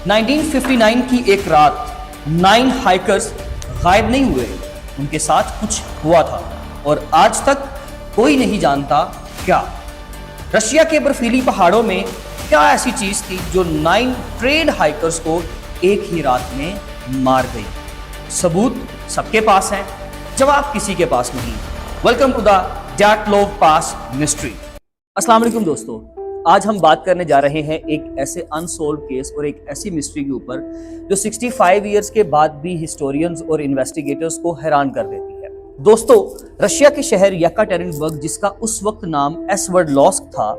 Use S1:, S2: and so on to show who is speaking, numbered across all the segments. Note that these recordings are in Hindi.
S1: 1959 की एक रात 9 हाइकर्स गायब नहीं हुए, उनके साथ कुछ हुआ था और आज तक कोई नहीं जानता क्या। रशिया के बर्फीली पहाड़ों में क्या ऐसी चीज थी जो 9 ट्रेंड हाइकर्स को एक ही रात में मार गई। सबूत सबके पास है, जवाब किसी के पास नहीं। Welcome to the Dyatlov pass mystery. अस्सलाम वालेकुम दोस्तों, आज हम बात करने जा रहे हैं एक ऐसे अनसोल्व केस और एक ऐसी मिस्ट्री के ऊपर जो 65 इयर्स के बाद भी हिस्टोरियंस और इन्वेस्टिगेटर्स को हैरान कर देती है। दोस्तों, रशिया के शहर येकाटेरिनबर्ग, जिसका उस वक्त नाम एस्वर्डलॉस्क था,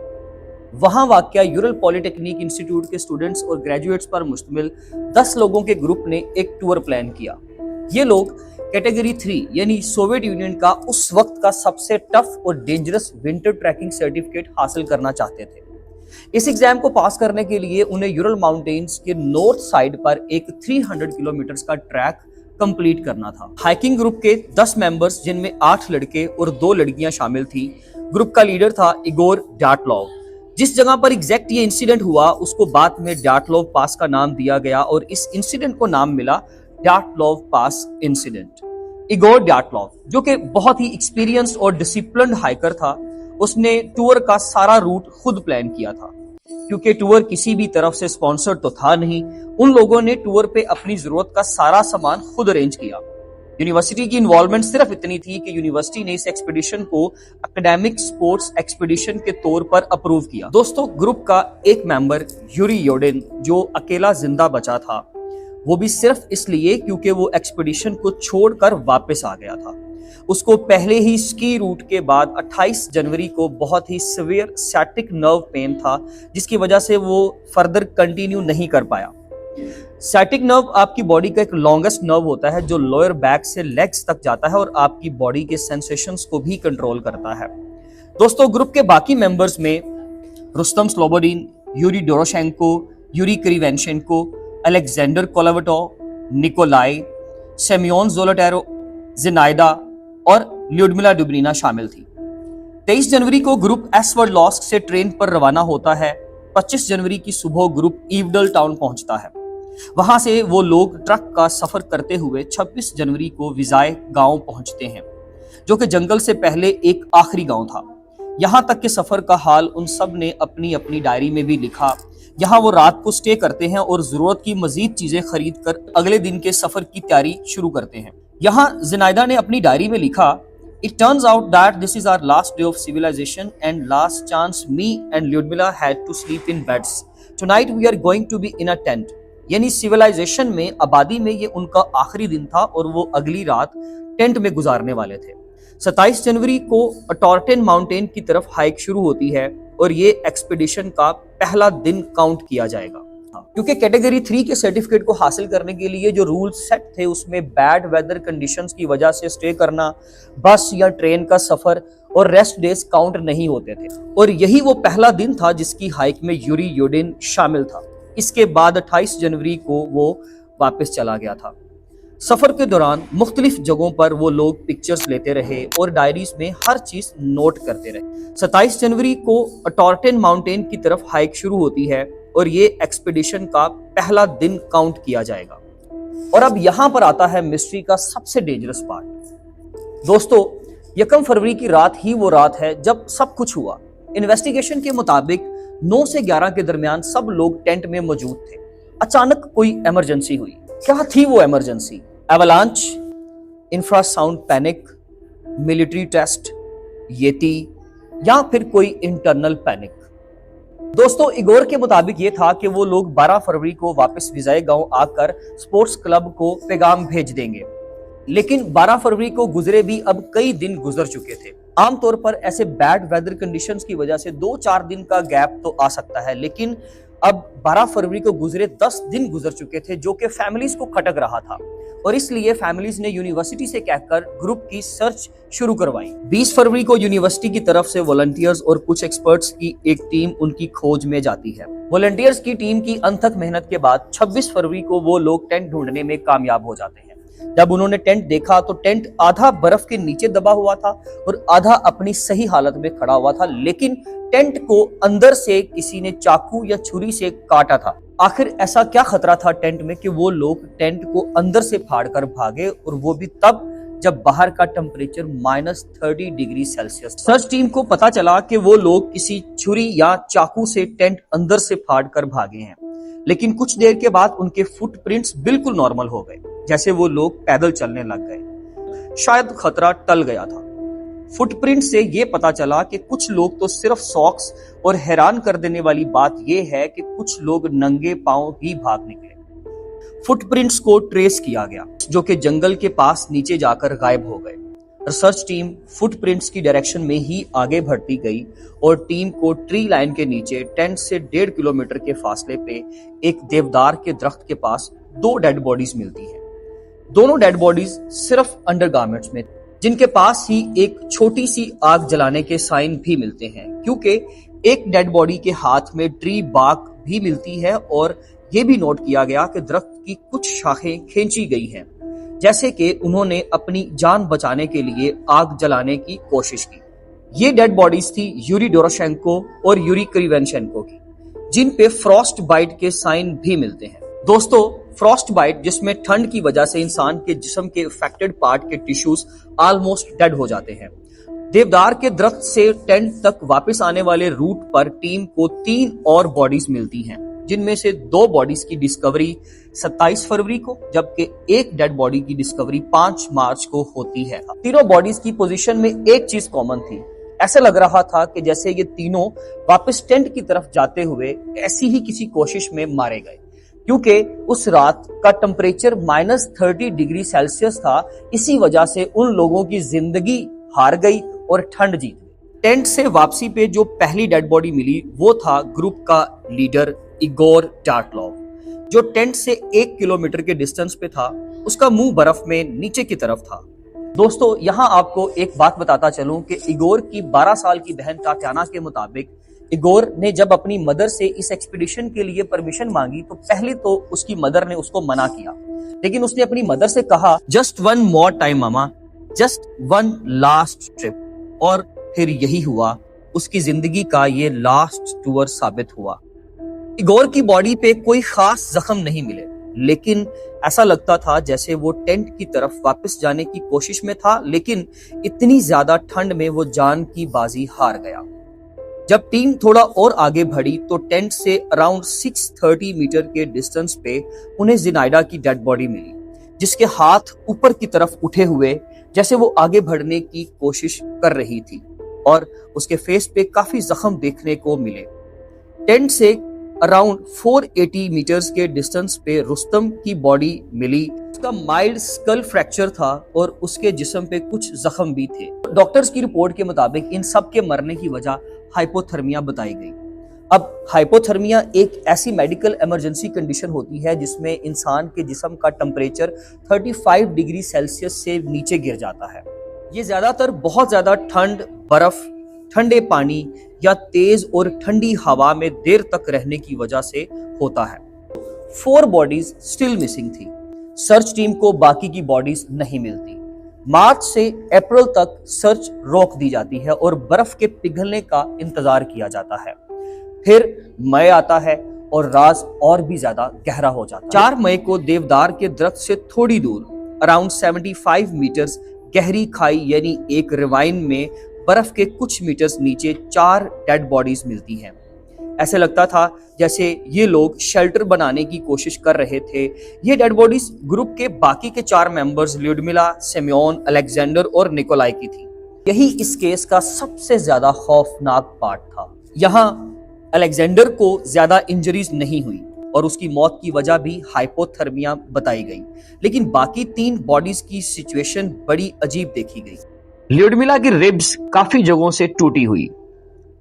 S1: वहां वाक़या यूरल पॉलिटेक्निक इंस्टीट्यूट के स्टूडेंट्स और ग्रेजुएट्स पर मुश्तमिल 10 लोगों के ग्रुप ने एक टूर प्लान किया। ये लोग कैटेगरी 3 यानी सोवियत यूनियन का उस वक्त का सबसे टफ और डेंजरस विंटर ट्रैकिंग सर्टिफिकेट हासिल करना चाहते थे। इस एग्जाम को पास करने के लिए उन्हें यूरल माउंटेन्स के नॉर्थ साइड पर एक 300 किलोमीटर का ट्रैक कंप्लीट करना था। हाइकिंग ग्रुप के 10 मेंबर्स, जिनमें 8 लड़के और 2 लड़कियां शामिल थी। ग्रुप का लीडर था इगोर डैटलोव। जिस जगह पर एग्जैक्ट ये इंसिडेंट हुआ उसको बाद में डैटलोव पास का नाम दिया गया और इस इंसिडेंट को नाम मिला डैटलोव पास इंसिडेंट। इगोर डैटलोव, जो कि बहुत ही एक्सपीरियंस्ड और डिसिप्लिन्ड हाइकर था, उसने टूर का सारा रूट खुद प्लान किया था। क्योंकि टूर किसी भी तरफ से स्पॉन्सर्ड तो था नहीं, उन लोगों ने टूर पे अपनी जरूरत का सारा सामान खुद अरेंज किया। यूनिवर्सिटी की इन्वॉल्वमेंट सिर्फ इतनी थी कि यूनिवर्सिटी ने इस एक्सपीडिशन को एकेडमिक स्पोर्ट्स एक्सपीडिशन के तौर पर अप्रूव किया। दोस्तों, ग्रुप का एक मेंबर यूरी योडिन, जो अकेला जिंदा बचा था, वो भी सिर्फ इसलिए क्योंकि वो एक्सपीडिशन को छोड़कर वापस आ गया था। उसको पहले ही स्की रूट के बाद 28 जनवरी को बहुत ही सीवियर सैटिक नर्व पेन था, जिसकी वजह से वो फर्दर कंटिन्यू नहीं कर पाया। सैटिक नर्व आपकी बॉडी का एक लॉन्गेस्ट नर्व होता है जो लोअर बैक से लेग्स तक जाता है और आपकी बॉडी के सेंसेशंस को भी कंट्रोल करता है। दोस्तों, ग्रुप के बाकी मेंबर्स में Rustem Slobodin, Yuri Doroshenko, Yuri Krivonischenko, Alexander Kolevatov, Nikolai, Semyon Zolotaryov, Zinaida और ल्यूडमिला डुब्रीना शामिल थी। 23 जनवरी को ग्रुप एस्वर्डलॉस्क से ट्रेन पर रवाना होता है। 25 जनवरी की सुबह ग्रुप ईवडल टाउन पहुंचता है। वहां से वो लोग ट्रक का सफर करते हुए 26 जनवरी को विजाय गांव पहुंचते हैं, जो कि जंगल से पहले एक आखिरी गांव था। यहां तक के सफर का हाल उन सब ने अपनी अपनी डायरी में भी लिखा। यहाँ वो रात को स्टे करते हैं और जरूरत की मजीद चीजें खरीद कर अगले दिन के सफर की तैयारी शुरू करते हैं। यहाँ जिनाइदा ने अपनी डायरी में लिखा, It turns out that this is our last day of civilization and last chance me and Lyudmila had to sleep in beds. Tonight we are going to be in a tent. यानी सिविलाइजेशन में, आबादी में ये उनका आखिरी दिन था और वो अगली रात टेंट में गुजारने वाले थे। 27 जनवरी को टॉर्टेन माउंटेन की तरफ हाइक शुरू होती है और ये एक्सपीडिशन का पहला दिन काउंट किया जाएगा। क्योंकि कैटेगरी 3 के सर्टिफिकेट को हासिल करने के लिए जो रूल्स सेट थे उसमें बैड वेदर कंडीशंस की वजह से स्टे करना, बस या ट्रेन का सफर और रेस्ट डेज काउंट नहीं होते थे। और यही वो पहला दिन था जिसकी हाइक में यूरी योडिन शामिल था। इसके बाद 28 जनवरी को वो वापस चला गया था। सफर के दौरान मुख्तलिफ जगहों पर वो लोग पिक्चर्स लेते रहे और डायरीज में हर चीज नोट करते रहे। 27 जनवरी को टॉर्टेन माउंटेन की तरफ हाइक शुरू होती है और ये एक्सपीडिशन का पहला दिन काउंट किया जाएगा। और अब यहां पर आता है मिस्ट्री का सबसे डेंजरस पार्ट। दोस्तों, 1 फरवरी की रात ही वो रात है जब सब कुछ हुआ। इन्वेस्टिगेशन के मुताबिक 9 से 11 के दरमियान सब लोग टेंट में मौजूद थे। अचानक कोई इमरजेंसी हुई। क्या थी वो emergency? Avalanche, infrasound panic, military test, yeti, या फिर कोई इंटरनल पैनिक? दोस्तों, इगोर के मुताबिक ये था कि वो लोग 12 फरवरी को वापस विजय गांव आकर स्पोर्ट्स क्लब को पैगाम भेज देंगे। लेकिन 12 फरवरी को गुजरे भी अब कई दिन गुजर चुके थे। आमतौर पर ऐसे बैड वेदर कंडीशंस की वजह से 2-4 दिन का गैप तो आ सकता है, लेकिन अब 12 फरवरी को गुजरे 10 दिन गुजर चुके थे, जो कि फैमिलीज को खटक रहा था और इसलिए फैमिलीज ने यूनिवर्सिटी से कहकर ग्रुप की सर्च शुरू करवाई। 20 फरवरी को यूनिवर्सिटी की तरफ से वॉलंटियर्स और कुछ एक्सपर्ट्स की एक टीम उनकी खोज में जाती है। वॉलंटियर्स की टीम की अनथक मेहनत के बाद 26 फरवरी को वो लोग टेंट ढूंढने में कामयाब हो जाते हैं। जब उन्होंने टेंट देखा तो टेंट आधा बर्फ के नीचे दबा हुआ था और आधा अपनी सही हालत में खड़ा हुआ था, लेकिन टेंट को अंदर से किसी ने चाकू या छुरी से काटा था। आखिर ऐसा क्या खतरा था टेंट में कि वो लोग टेंट को अंदर से फाड़कर भागे, और वो भी तब जब बाहर का temperature -30 degree Celsius. Search team को पता चला कि वो लोग किसी छुरी या चाकू से टेंट अंदर से फाड़कर भागे हैं, लेकिन कुछ देर के बाद उनके फुटप्रिंट्स बिल्कुल नॉर्मल हो गए, जैसे वो लोग पैदल चलने लग गए। शायद खतरा टल गया था। फुटप्रिंट से ये पता चला कि कुछ लोग तो सिर्फ सॉक्स, और हैरान कर देने वाली बात यह है कि कुछ लोग नंगे पांव ही भाग निकले। फुटप्रिंट्स को ट्रेस किया गया, जो कि जंगल के पास नीचे जाकर गायब हो गए। रिसर्च टीम फुटप्रिंट्स की डायरेक्शन में ही आगे बढ़ती गई, और टीम को ट्री लाइन के नीचे टेंट से 1.5 किलोमीटर के फासले पे एक देवदार के दरख्त के पास 2 डेड बॉडीज मिलती हैं। दोनों डेड बॉडीज सिर्फ अंडरगारमेंट्स में, जिनके पास ही एक छोटी सी आग जलाने के साइन भी मिलते हैं, क्योंकि एक डेड बॉडी के हाथ में ट्री बार्क भी मिलती है, और यह भी नोट किया गया कि दरख्त की कुछ शाखें खींची गई हैं, जैसे कि उन्होंने अपनी जान बचाने के लिए आग जलाने की कोशिश की। ये डेड बॉडीज थी यूरी डोरोशेंको और यूरी क्रिवेंशेंको की, जिन पे फ्रॉस्ट बाइट के साइन भी मिलते हैं। दोस्तों, फ्रॉस्ट बाइट, जिसमें ठंड की वजह से इंसान के जिस्म के अफेक्टेड पार्ट के टिश्यूज ऑलमोस्ट डेड हो जाते हैं। देवदार के दरख्त से टेंट तक वापस आने वाले रूट पर टीम को 3 और बॉडीज मिलती हैं, जिनमें से 2 बॉडीज की डिस्कवरी 27 फरवरी को, जबकि एक डेड बॉडी की डिस्कवरी 5 मार्च को होती है। तीनों बॉडीज की पोजीशन में एक चीज कॉमन थी। ऐसा लग रहा था कि जैसे ये तीनों वापस टेंट की तरफ जाते हुए ऐसी ही किसी कोशिश में मारे गए, क्योंकि उस रात का टेम्परेचर -30 डिग्री सेल्सियस था। इसी वजह से उन लोगों की जिंदगी हार गई और ठंड जीत गई। टेंट से वापसी पे जो पहली डेड बॉडी मिली वो था ग्रुप का लीडर इगोर टार्टलॉव, जो टेंट से 1 किलोमीटर के डिस्टेंस पे था। उसका मुंह बर्फ में नीचे की तरफ था। दोस्तों, यहाँ आपको एक बात बताता चलूं कि इगोर की 12 साल की बहन टाटियाना के मुताबिक इगोर ने जब अपनी मदर से इस एक्सपीडिशन के लिए परमिशन मांगी तो पहले तो उसकी मदर ने उसको मना किया, लेकिन उसने अपनी मदर से कहा, जस्ट 1 मोर टाइम मामा, जस्ट 1 लास्ट ट्रिप। और फिर यही हुआ, उसकी जिंदगी का ये लास्ट टूर साबित हुआ। इगोर की बॉडी पे कोई खास जख्म नहीं मिले, लेकिन ऐसा लगता था जैसे वो टेंट की तरफ वापस जाने की कोशिश में था, लेकिन इतनी ज्यादा ठंड में वो जान की बाजी हार गया। जब टीम थोड़ा और आगे बढ़ी तो टेंट से अराउंड 630 मीटर के डिस्टेंस पे उन्हें जिनाइडा की डेड बॉडी मिली, जिसके हाथ ऊपर की तरफ उठे हुए, जैसे वो आगे बढ़ने की कोशिश कर रही थी, और उसके फेस पे काफी जख्म देखने को मिले। टेंट से अराउंड 480 मीटर्स के डिस्टेंस पे रुस्तम की बॉडी मिली। उसका माइल्ड स्कल फ्रैक्चर था और उसके जिस्म पे कुछ जख्म भी थे। डॉक्टर्स की रिपोर्ट के मुताबिक इन सब के मरने की वजह हाइपोथर्मिया बताई गई। अब हाइपोथर्मिया एक ऐसी मेडिकल इमरजेंसी कंडीशन होती है जिसमें इंसान के जिस्म का टेम्परेचर 35 डिग्री सेल्सियस से नीचे गिर जाता है। ये ज्यादातर बहुत ज्यादा ठंड, बर्फ, ठंडे पानी या तेज और ठंडी हवा में देर तक रहने की वजह से होता है। 4 बॉडीज स्टिल मिसिंग थी। सर्च टीम को बाकी की बॉडीज नहीं मिलती। मार्च से अप्रैल तक सर्च रोक दी जाती है और बर्फ के पिघलने का इंतजार किया जाता है। फिर मई आता है और राज और भी ज्यादा गहरा हो जाता है। 4 मई को देवदार के दरख्त से थोड़ी दूर अराउंड 75 मीटर्स गहरी खाई यानी एक रिवाइन में बर्फ के कुछ मीटर्स नीचे 4 डेड बॉडीज मिलती हैं। ऐसे लगता था जैसे ये लोग शेल्टर बनाने की कोशिश कर रहे थे। ये डेड बॉडीज ग्रुप के बाकी के 4 मेंबर्स ल्यूडमिला, सेमियोन, अलेक्जेंडर और निकोलाई की थी। यही इस केस का सबसे ज्यादा खौफनाक पार्ट था। यहाँ अलेक्जेंडर को ज्यादा इंजरीज नहीं हुई और उसकी मौत की वजह भी हाइपोथर्मिया बताई गई, लेकिन बाकी 3 बॉडीज की सिचुएशन बड़ी अजीब देखी गई। ल्यूडमिला की रिब्स काफी जगहों से टूटी हुई,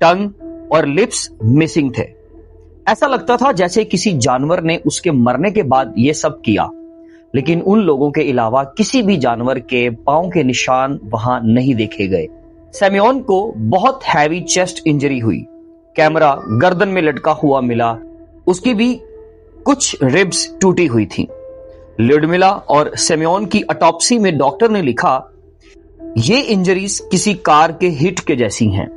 S1: टंग और लिप्स मिसिंग थे। ऐसा लगता था जैसे किसी जानवर ने उसके मरने के बाद ये सब किया, लेकिन उन लोगों के अलावा किसी भी जानवर के पांव के निशान वहां नहीं देखे गए। सेमियोन को बहुत हैवी चेस्ट इंजरी हुई, कैमरा गर्दन में लटका हुआ मिला, उसकी भी कुछ रिब्स टूटी हुई थी। ल्यूडमिला और सेमियोन की ऑटोप्सी में डॉक्टर ने लिखा, ये इंजरीज किसी कार के हिट के जैसी हैं।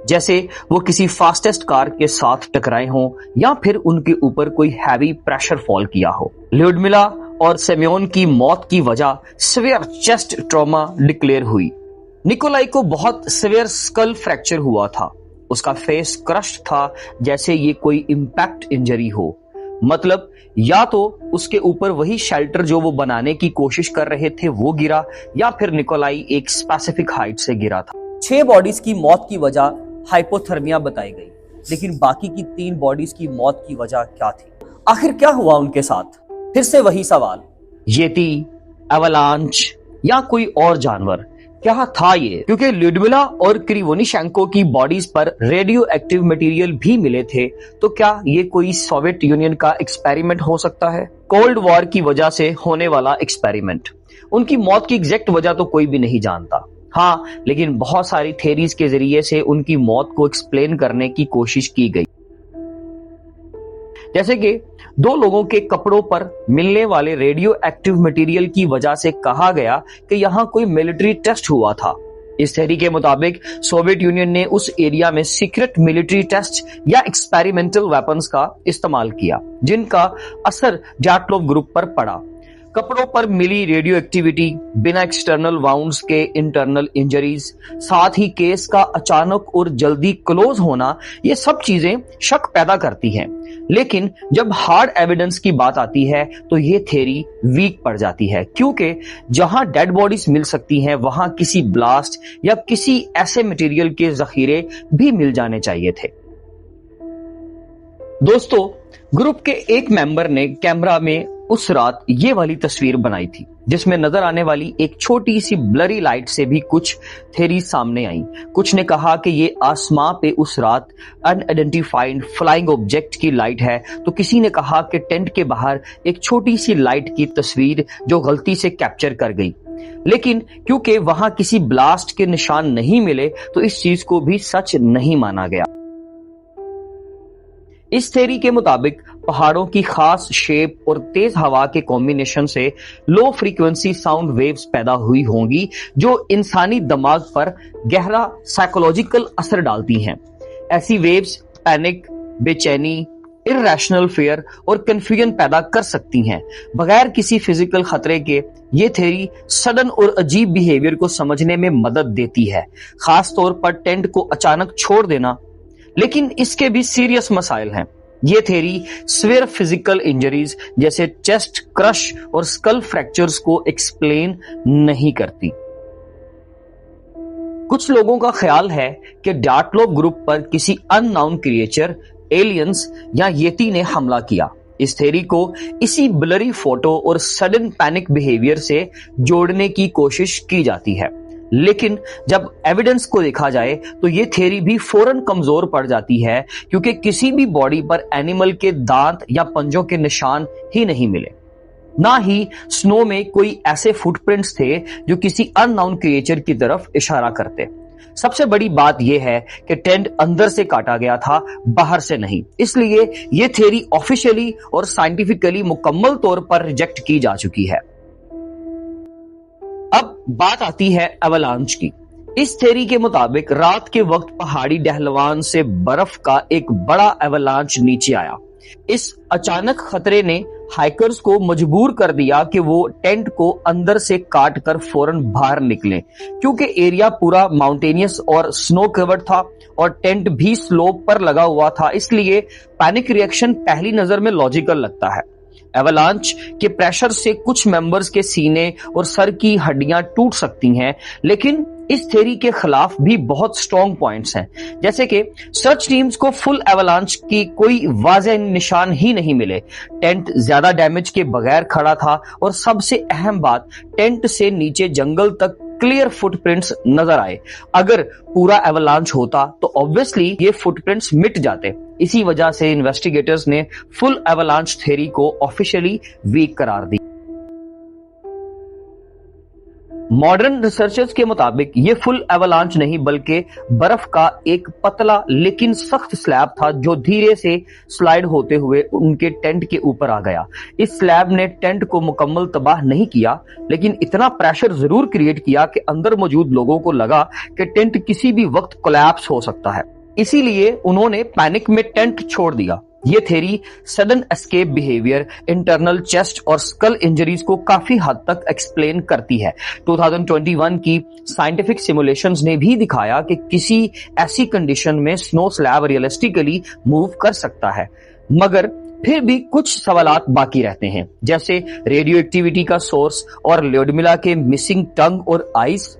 S1: जैसे वो किसी फास्टेस्ट कार के साथ टकराए हों या फिर उनके ऊपर कोई हैवी प्रेशर फॉल किया हो। ल्यूडमिला और सेमियोन की मौत की वजह सीवियर चेस्ट ट्रॉमा डिक्लेयर हुई। निकोलाई को बहुत सीवियर स्कल फ्रैक्चर हुआ था। उसका फेस क्रश था, जैसे ये कोई इंपैक्ट इंजरी हो। मतलब या तो उसके ऊपर वही शेल्टर जो वो बनाने की कोशिश कर रहे थे वो गिरा, या फिर निकोलाई एक स्पेसिफिक हाइट से गिरा था। 6 बॉडीज की मौत की वजह हाइपोथर्मिया बताई गई, लेकिन बाकी की 3 बॉडीज की मौत की वजह क्या थी? आखिर क्या हुआ उनके साथ? फिर से वही सवाल, येती, एवलांच या कोई और जानवर? क्या था ये? क्योंकि ल्यूडमिला और क्रिवोनिशेंको की बॉडीज पर रेडियो एक्टिव मटेरियल भी मिले थे, तो क्या ये कोई सोवियत यूनियन का एक्सपेरिमेंट हो सकता है? कोल्ड वॉर की वजह से होने वाला एक्सपेरिमेंट। उनकी मौत की एग्जैक्ट वजह तो कोई भी नहीं जानता। हाँ, लेकिन बहुत सारी थ्योरीज के जरिए से उनकी मौत को एक्सप्लेन करने की कोशिश की गई। जैसे कि 2 लोगों के कपड़ों पर मिलने वाले रेडियो एक्टिव मटेरियल की वजह से कहा गया कि यहां कोई मिलिट्री टेस्ट हुआ था। इस थ्योरी के मुताबिक सोवियत यूनियन ने उस एरिया में सीक्रेट मिलिट्री टेस्ट या एक्सपेरिमेंटल वेपन्स का इस्तेमाल किया, जिनका असर जाटलोव ग्रुप पर पड़ा। कपड़ों पर मिली रेडियो एक्टिविटी, बिना एक्सटर्नल वाउंड्स के इंटरनल इंजरीज, साथ ही केस का अचानक और जल्दी क्लोज होना, ये सब चीजें शक पैदा करती हैं। लेकिन जब हार्ड एविडेंस की बात आती है तो ये थ्योरी वीक पड़ जाती है, क्योंकि जहां डेड बॉडीज मिल सकती हैं वहां किसी ब्लास्ट या किसी ऐसे मटेरियल के जखीरे भी मिल जाने चाहिए थे। दोस्तों, ग्रुप के एक मेंबर ने कैमरा में उस रात ये वाली तस्वीर बनाई थी, जिसमें नजर आने वाली एक छोटी सी ब्लरी लाइट से भी कुछ थ्योरी सामने आई। कुछ ने कहा कि ये आसमां पे उस रात अनआइडेंटिफाइड फ्लाइंग ऑब्जेक्ट की लाइट है, तो किसी ने कहा कि टेंट के बाहर एक छोटी सी लाइट की तस्वीर जो गलती से कैप्चर कर गई। लेकिन क्योंकि वहां किसी ब्लास्ट के निशान नहीं मिले, तो इस चीज को भी सच नहीं माना गया। इस थ्योरी के मुताबिक पहाड़ों की खास शेप और तेज हवा के कॉम्बिनेशन से लो फ्रीक्वेंसी साउंड वेव्स पैदा हुई होंगी, जो इंसानी दिमाग पर गहरा साइकोलॉजिकल असर डालती हैं। ऐसी वेव्स पैनिक, बेचैनी, इररेशनल फियर और कंफ्यूजन पैदा कर सकती हैं। बगैर किसी फिजिकल खतरे के ये थ्योरी सडन और अजीब बिहेवियर को समझने में मदद देती है, खास तौर पर टेंट को अचानक छोड़ देना। लेकिन इसके भी सीरियस मसाइल हैं। ये थ्योरी सीवियर फिजिकल इंजरीज जैसे चेस्ट क्रश और स्कल फ्रैक्चर्स को एक्सप्लेन नहीं करती। कुछ लोगों का ख्याल है कि जाटलोव ग्रुप पर किसी अननोन क्रिएचर, एलियंस या येती ने हमला किया। इस थ्योरी को इसी ब्लरी फोटो और सडन पैनिक बिहेवियर से जोड़ने की कोशिश की जाती है। लेकिन जब एविडेंस को देखा जाए तो ये थ्योरी भी फौरन कमजोर पड़ जाती है, क्योंकि किसी भी बॉडी पर एनिमल के दांत या पंजों के निशान ही नहीं मिले। ना ही स्नो में कोई ऐसे फुटप्रिंट्स थे जो किसी अननोन क्रिएचर की तरफ इशारा करते। सबसे बड़ी बात यह है कि टेंट अंदर से काटा गया था, बाहर से नहीं। इसलिए यह थ्योरी ऑफिशियली और साइंटिफिकली मुकम्मल तौर पर रिजेक्ट की जा चुकी है। अब बात आती है एवलांच की। इस थ्योरी के मुताबिक रात के वक्त पहाड़ी ढलवान से बर्फ का एक बड़ा एवलांच नीचे आया। इस अचानक खतरे ने हाइकर्स को मजबूर कर दिया कि वो टेंट को अंदर से काट कर फौरन बाहर निकलें, क्योंकि एरिया पूरा माउंटेनियस और स्नो कवर्ड था और टेंट भी स्लोप पर लगा हुआ था। इसलिए पैनिक रिएक्शन पहली नजर में लॉजिकल लगता है। एवलांच के प्रेशर से कुछ मेंबर्स के सीने और सर की हड्डियां टूट सकती हैं, लेकिन इस थ्योरी के खिलाफ भी बहुत स्ट्रॉन्ग पॉइंट्स हैं, जैसे कि सर्च टीम्स को फुल एवलांच की कोई वाज़ेह निशान ही नहीं मिले। टेंट ज्यादा डैमेज के बगैर खड़ा था और सबसे अहम बात, टेंट से नीचे जंगल तक क्लियर फुटप्रिंट्स नजर आए। अगर पूरा एवलांच होता तो ऑब्वियसली ये फुटप्रिंट्स मिट जाते। इसी वजह से इन्वेस्टिगेटर्स ने फुल एवलांच थ्योरी को ऑफिशियली वीक करार दी। मॉडर्न रिसर्चर्स के मुताबिक ये फुल एवलांच नहीं बल्कि बर्फ का एक पतला लेकिन सख्त स्लैब था जो धीरे से स्लाइड होते हुए उनके टेंट के ऊपर आ गया। इस स्लैब ने टेंट को मुकम्मल तबाह नहीं किया, लेकिन इतना प्रेशर जरूर क्रिएट किया कि अंदर मौजूद लोगों को लगा कि टेंट किसी भी वक्त कोलैप्स हो सकता है। इसीलिए उन्होंने पैनिक में टेंट छोड़ दिया। ये theory sudden escape behaviour, internal chest और स्कल इंजरीज को काफी हद तक एक्सप्लेन करती है। 2021 की साइंटिफिक सिमुलेशंस ने भी दिखाया कि किसी ऐसी कंडीशन में स्नो स्लैब रियलिस्टिकली मूव कर सकता है, मगर फिर भी कुछ सवालात बाकी रहते हैं, जैसे रेडियो एक्टिविटी का सोर्स और ल्यूडमिला के मिसिंग टंग और आइस।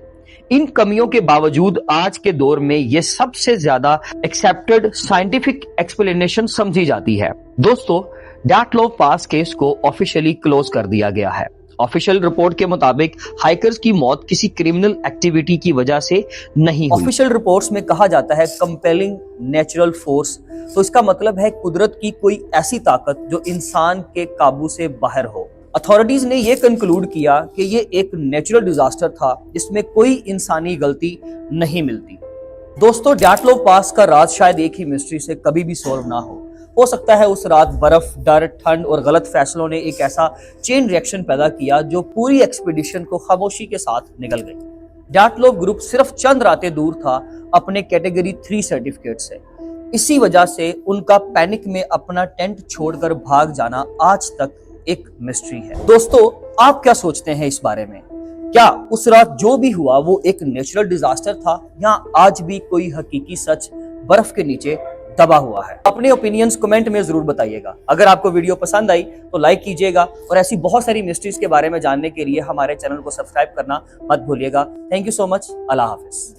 S1: इन कमियों के बावजूद आज के दौर में ये सबसे ज्यादा एक्सेप्टेड साइंटिफिक एक्सप्लेनेशन समझी जाती है। दोस्तों, डैटलोव पास केस को ऑफिशियली क्लोज कर दिया गया है। ऑफिशियल रिपोर्ट के मुताबिक हाइकर्स की मौत किसी क्रिमिनल एक्टिविटी की वजह से नहीं हुई। ऑफिशियल रिपोर्ट्स में कहा जाता है कंपेलिंग नेचुरल फोर्स, तो इसका मतलब है कुदरत की कोई ऐसी ताकत जो इंसान के काबू से बाहर हो। अथॉरिटीज ने यह कंक्लूड किया कि ये एक नेचुरल डिजास्टर था जिसमें कोई इंसानी गलती नहीं मिलती। दोस्तों, डैटलोव पास का राज शायद एक ही मिस्ट्री से कभी भी सॉल्व ना हो सकता है उस रात बर्फ, डर, ठंड और गलत फैसलों ने एक ऐसा चेन रिएक्शन पैदा किया जो पूरी एक्सपीडिशन को खामोशी के साथ निकल गई। डैटलोव ग्रुप सिर्फ चंद रातें दूर था अपने कैटेगरी 3 सर्टिफिकेट से। इसी वजह से उनका पैनिक में अपना टेंट छोड़कर भाग जाना आज तक एक मिस्ट्री है। दोस्तों, आप क्या सोचते हैं इस बारे में? क्या उस रात जो भी हुआ वो एक नेचुरल डिजास्टर था या आज भी कोई हकीकी सच बर्फ के नीचे दबा हुआ है? अपने ओपिनियंस कमेंट में जरूर बताइएगा। अगर आपको वीडियो पसंद आई तो लाइक कीजिएगा और ऐसी बहुत सारी मिस्ट्रीज के बारे में जानने के लिए हमारे चैनल को सब्सक्राइब करना मत भूलिएगा। Thank you so much. Allah Hafiz.